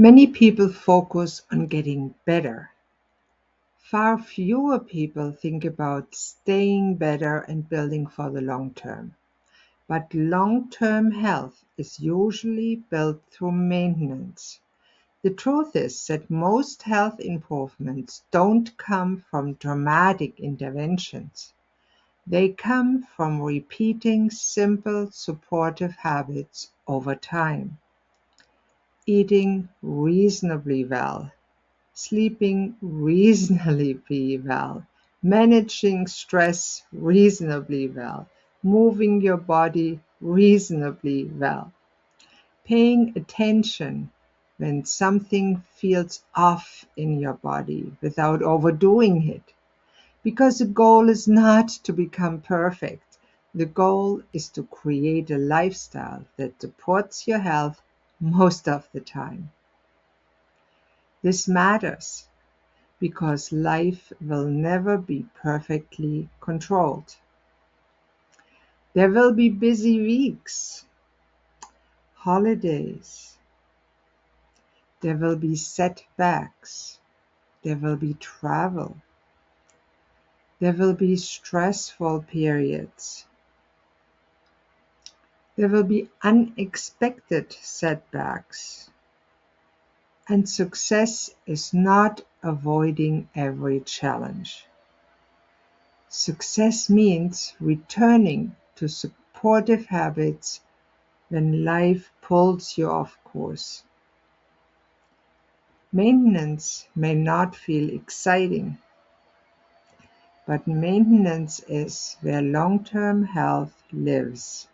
Many people focus on getting better. Far fewer people think about staying better and building for the long term. But long-term health is usually built through maintenance. The truth is that most health improvements don't come from dramatic interventions. They come from repeating simple supportive habits over time. Eating reasonably well, sleeping reasonably well, managing stress reasonably well, moving your body reasonably well, paying attention when something feels off in your body without overdoing it. Because the goal is not to become perfect. The goal is to create a lifestyle that supports your health most of the time. This matters because life will never be perfectly controlled. There will be busy weeks, holidays, there will be setbacks, there will be travel, there will be stressful periods, there will be unexpected setbacks. And success is not avoiding every challenge. Success means returning to supportive habits when life pulls you off course. Maintenance may not feel exciting, but maintenance is where long-term health lives.